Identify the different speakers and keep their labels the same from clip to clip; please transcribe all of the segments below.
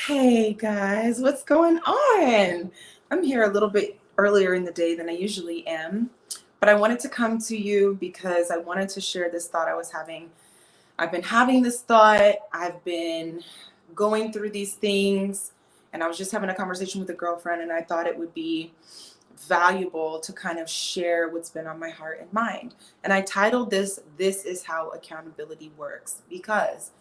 Speaker 1: Hey guys, what's going on? I'm here a little bit earlier in the day than I usually am, but I wanted to come to you because I wanted to share this thought I was having. I've been having this thought, I've been going through these things, and I was just having a conversation with a girlfriend, and I thought it would be valuable to kind of share what's been on my heart and mind. And I titled This is How Accountability Works, because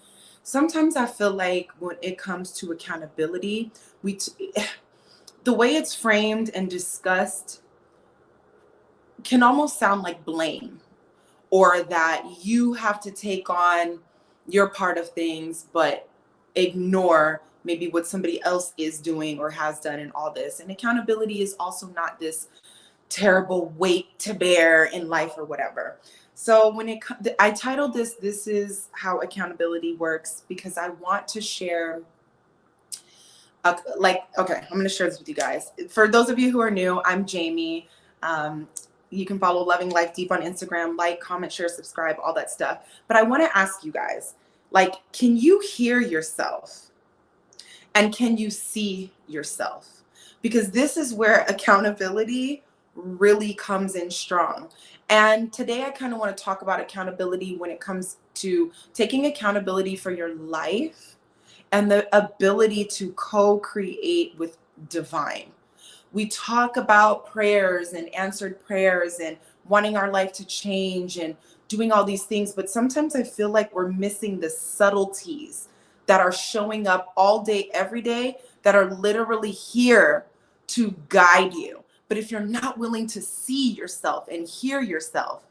Speaker 1: sometimes I feel like when it comes to accountability, the way it's framed and discussed can almost sound like blame, or that you have to take on your part of things but ignore maybe what somebody else is doing or has done in all this. And accountability is also not this terrible weight to bear in life or whatever. So I titled this is how accountability works, because I want to share okay, I'm going to share this with you guys. For those of you who are new, I'm Jamie. You can follow Loving Life Deep on Instagram, like, comment, share, subscribe, all that stuff. But I want to ask you guys, can you hear yourself? And can you see yourself? Because this is where accountability really comes in strong. And today I kind of want to talk about accountability when it comes to taking accountability for your life and the ability to co-create with divine. We talk about prayers and answered prayers and wanting our life to change and doing all these things, but sometimes I feel like we're missing the subtleties that are showing up all day, every day, that are literally here to guide you. But if you're not willing to see yourself and hear yourself,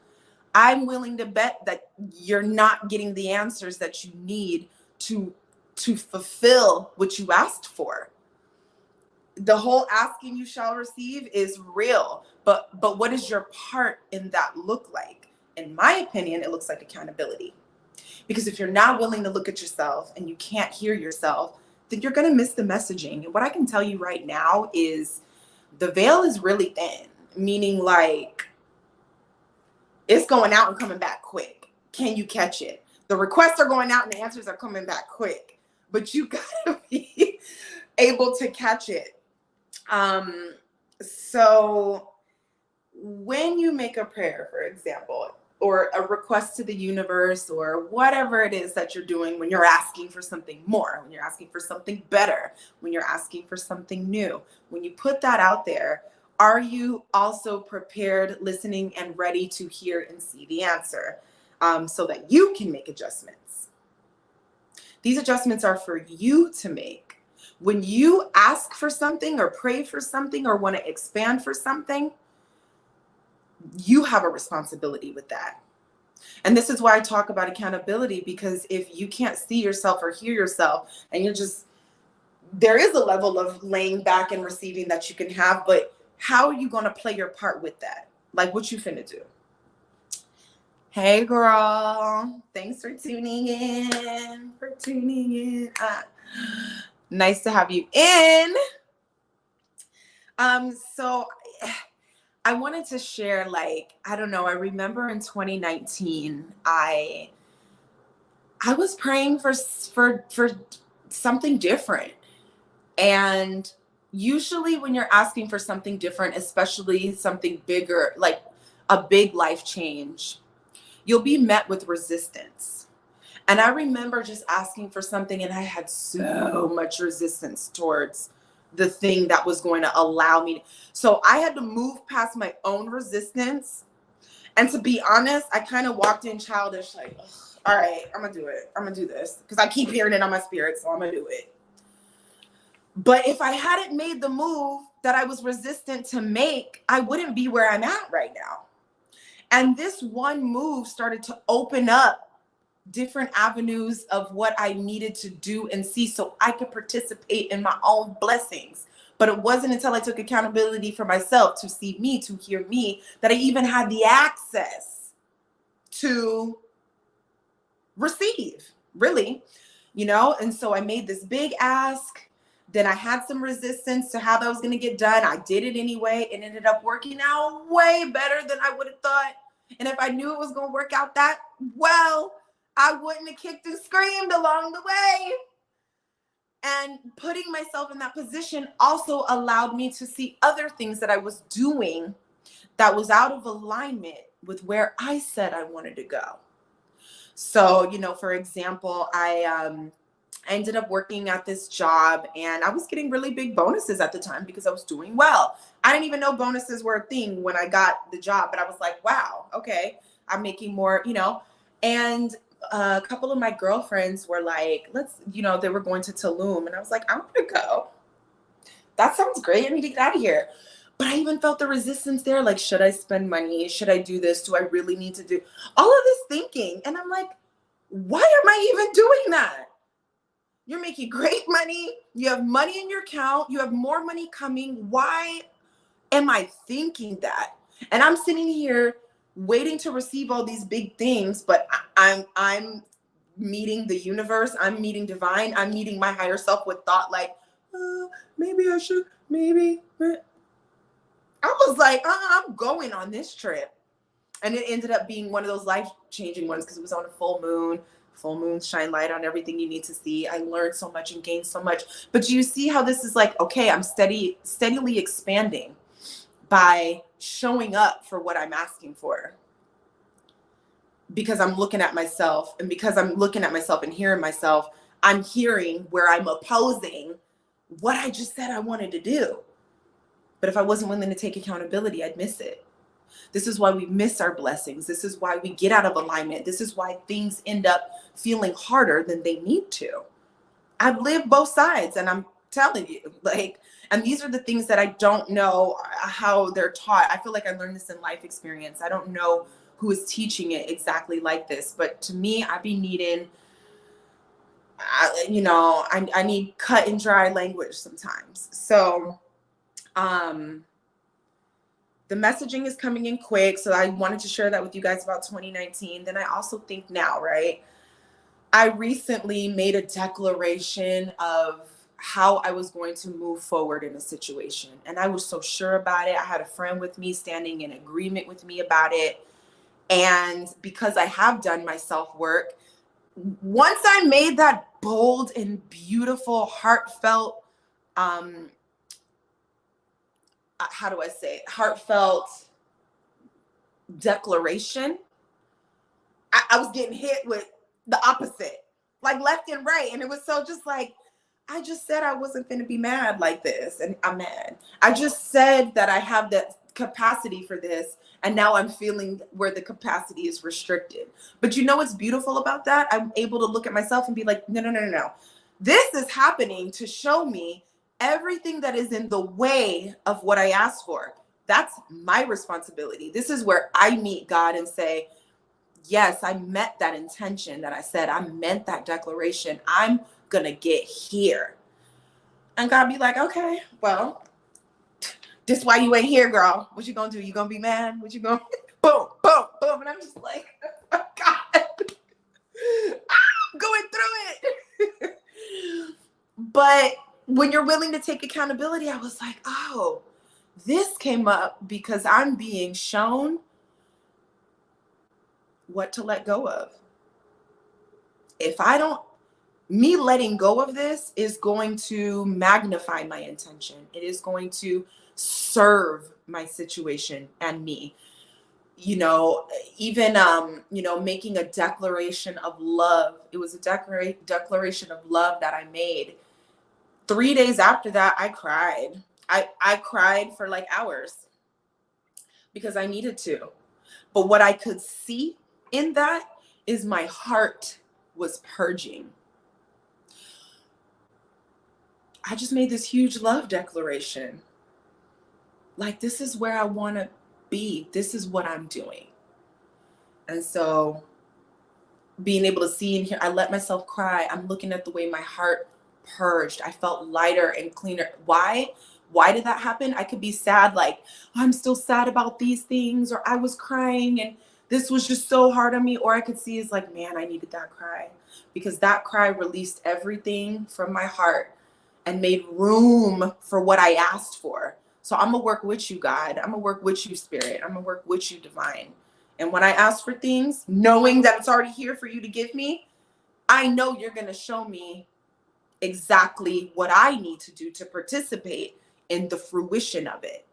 Speaker 1: I'm willing to bet that you're not getting the answers that you need to fulfill what you asked for. The whole asking you shall receive is real, but what does your part in that look like? In my opinion, it looks like accountability. Because if you're not willing to look at yourself and you can't hear yourself, then you're going to miss the messaging. And what I can tell you right now is the veil is really thin, meaning like it's going out and coming back quick. Can you catch it? The requests are going out and the answers are coming back quick, but you got to be able to catch it. So when you make a prayer, for example, or a request to the universe, or whatever it is that you're doing, when you're asking for something more, when you're asking for something better, when you're asking for something new, when you put that out there, are you also prepared, listening, and ready to hear and see the answer, so that you can make adjustments? These adjustments are for you to make. When you ask for something or pray for something or want to expand for something, you have a responsibility with that. And this is why I talk about accountability, because if you can't see yourself or hear yourself, and there is a level of laying back and receiving that you can have, but how are you going to play your part with that? Like, what you finna do? Hey girl, thanks for tuning in, nice to have you in. So I wanted to share, I don't know, I remember in 2019, I was praying for something different. And usually when you're asking for something different, especially something bigger, like a big life change, you'll be met with resistance. And I remember just asking for something, and I had so much resistance towards the thing that was going to allow me. So I had to move past my own resistance. And to be honest, I kind of walked in childish, like, all right, I'm going to do it. I'm going to do this because I keep hearing it on my spirit. So I'm going to do it. But if I hadn't made the move that I was resistant to make, I wouldn't be where I'm at right now. And this one move started to open up different avenues of what I needed to do and see so I could participate in my own blessings. But it wasn't until I took accountability for myself to see me, to hear me, that I even had the access to receive, really, And so I made this big ask. Then I had some resistance to how that was going to get done. I did it anyway. It ended up working out way better than I would have thought. And if I knew it was going to work out that well, I wouldn't have kicked and screamed along the way. And putting myself in that position also allowed me to see other things that I was doing that was out of alignment with where I said I wanted to go. So, for example, I ended up working at this job and I was getting really big bonuses at the time because I was doing well. I didn't even know bonuses were a thing when I got the job, but I was like, wow, okay, I'm making more. And a couple of my girlfriends were like, they were going to Tulum. And I was like, I want to go. That sounds great. I need to get out of here. But I even felt the resistance there. Like, should I spend money? Should I do this? Do I really need to do all of this thinking? And I'm like, why am I even doing that? You're making great money. You have money in your account. You have more money coming. Why am I thinking that? And I'm sitting here waiting to receive all these big things, but I'm meeting the universe. I'm meeting divine. I'm meeting my higher self with thought like, maybe I should, maybe. I was like, I'm going on this trip. And it ended up being one of those life-changing ones because it was on a full moon. Full moons shine light on everything you need to see. I learned so much and gained so much. But do you see how this is like, okay, I'm steadily expanding by showing up for what I'm asking for. Because I'm looking at myself, and because I'm looking at myself and hearing myself, I'm hearing where I'm opposing what I just said I wanted to do. But if I wasn't willing to take accountability, I'd miss it. This is why we miss our blessings. This is why we get out of alignment. This is why things end up feeling harder than they need to. I've lived both sides, and I'm telling you, and these are the things that I don't know how they're taught. I feel like I learned this in life experience. I don't know who is teaching it exactly like this, but to me, I be needing, I need cut and dry language sometimes. So, the messaging is coming in quick. So I wanted to share that with you guys about 2019. Then I also think now, right? I recently made a declaration of how I was going to move forward in a situation. And I was so sure about it. I had a friend with me standing in agreement with me about it. And because I have done my self-work, once I made that bold and beautiful, heartfelt, heartfelt declaration, I was getting hit with the opposite, like left and right. And it was so just like, I just said I wasn't going to be mad like this. And I'm mad. I just said that I have that capacity for this. And now I'm feeling where the capacity is restricted. But you know what's beautiful about that? I'm able to look at myself and be like, no. This is happening to show me everything that is in the way of what I asked for. That's my responsibility. This is where I meet God and say, yes, I met that intention that I said. I meant that declaration. I'm going to get here. And God be like, okay, well, this why you ain't here, girl. What you going to do? You going to be mad? What you going to boom, boom, boom. And I'm just like, oh, God, I'm going through it. But when you're willing to take accountability, I was like, oh, this came up because I'm being shown what to let go of. If I don't, me letting go of this is going to magnify my intention. It is going to serve my situation and me. Even making a declaration of love. It was a declaration of love that I made. 3 days after that, I cried. I cried for like hours because I needed to. But what I could see in that is my heart was purging. I just made this huge love declaration. Like, this is where I want to be. This is what I'm doing. And so being able to see and hear, I let myself cry. I'm looking at the way my heart purged. I felt lighter and cleaner. Why? Why did that happen? I could be sad, like, I'm still sad about these things, or I was crying and this was just so hard on me. Or I could see it's like, man, I needed that cry, because that cry released everything from my heart and made room for what I asked for. So I'm gonna work with you, God. I'm gonna work with you, Spirit. I'm gonna work with you, Divine. And when I ask for things, knowing that it's already here for you to give me, I know you're gonna show me exactly what I need to do to participate in the fruition of it.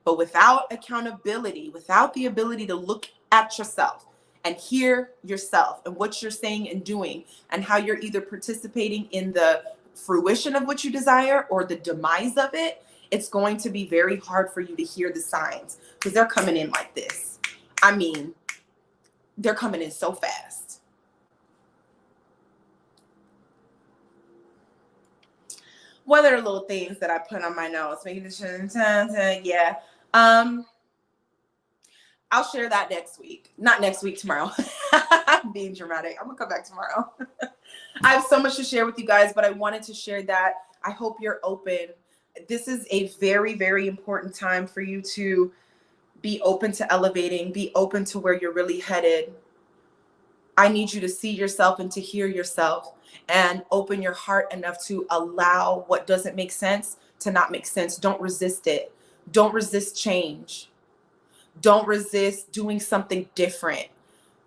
Speaker 1: But without accountability, without the ability to look at yourself and hear yourself and what you're saying and doing, and how you're either participating in the fruition of what you desire or the demise of it, it's going to be very hard for you to hear the signs, because they're coming in like this. I mean, they're coming in so fast. What are little things that I put on my notes? Making the yeah. I'll share that next week. Not next week, tomorrow. I'm being dramatic. I'm gonna come back tomorrow. I have so much to share with you guys, but I wanted to share that. I hope you're open. This is a very, very important time for you to be open to elevating, be open to where you're really headed. I need you to see yourself and to hear yourself, and open your heart enough to allow what doesn't make sense to not make sense. Don't resist it. Don't resist change. Don't resist doing something different.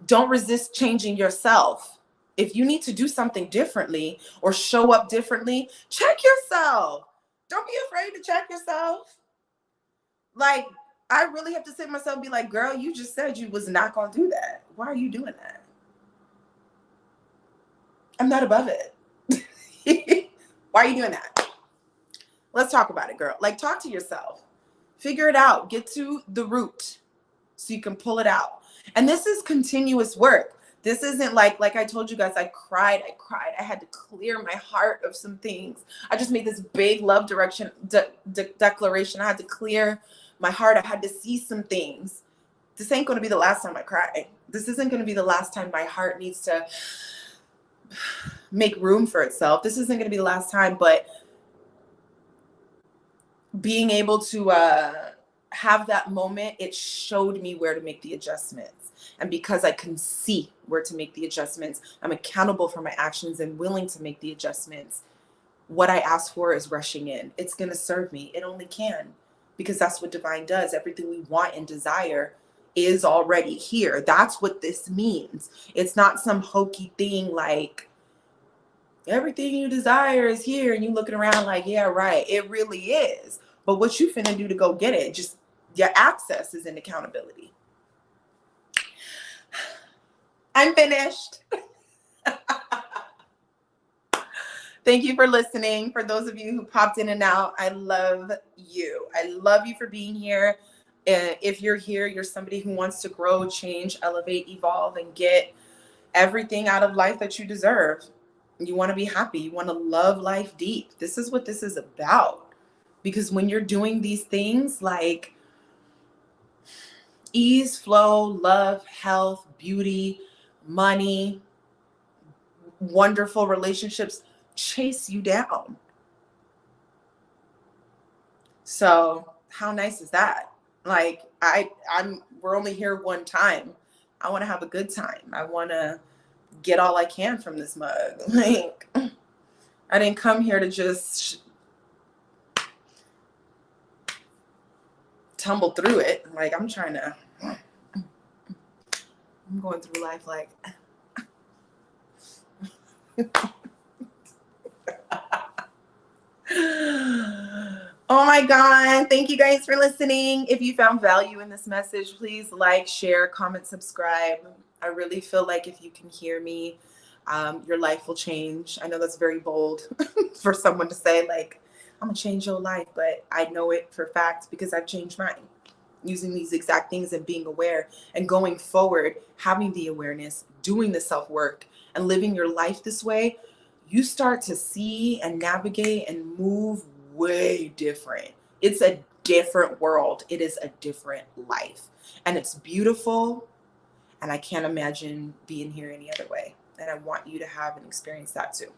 Speaker 1: Don't resist changing yourself. If you need to do something differently or show up differently, check yourself. Don't be afraid to check yourself. Like, I really have to sit myself and be like, girl, you just said you was not going to do that. Why are you doing that? I'm not above it. Why are you doing that? Let's talk about it, girl. Like, talk to yourself. Figure it out. Get to the root so you can pull it out. And this is continuous work. This isn't like I told you guys, I cried. I had to clear my heart of some things. I just made this big love declaration. I had to clear my heart. I had to see some things. This ain't going to be the last time I cry. This isn't going to be the last time my heart needs to make room for itself. This isn't going to be the last time, but being able to have that moment, it showed me where to make the adjustments. And because I can see where to make the adjustments, I'm accountable for my actions and willing to make the adjustments. What I ask for is rushing in. It's going to serve me. It only can, because that's what divine does. Everything we want and desire is already here. That's what this means. It's not some hokey thing like everything you desire is here and you looking around like, yeah, right. It really is. But what you finna do to go get it, just your access is in accountability. I'm finished. Thank you for listening. For those of you who popped in and out, I love you. I love you for being here. If you're here, you're somebody who wants to grow, change, elevate, evolve, and get everything out of life that you deserve. You want to be happy. You want to love life deep. This is what this is about. Because when you're doing these things like ease, flow, love, health, beauty, money, wonderful relationships chase you down. So how nice is that? Like we're only here one time. I want to have a good time. I want to get all I can from this mug. Like, I didn't come here to just tumble through it. Like, I'm going through life like oh my God. Thank you guys for listening. If you found value in this message, please like, share, comment, subscribe. I really feel like if you can hear me, your life will change. I know that's very bold for someone to say, like, I'm gonna change your life, but I know it for fact because I've changed mine using these exact things and being aware and going forward, having the awareness, doing the self-work and living your life this way. You start to see and navigate and move way different. It's a different world. It is a different life, and it's beautiful. And I can't imagine being here any other way. And I want you to have and experience that too.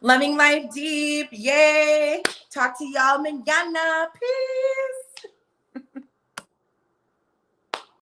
Speaker 1: Loving life deep. Yay. Talk to y'all mañana. Peace.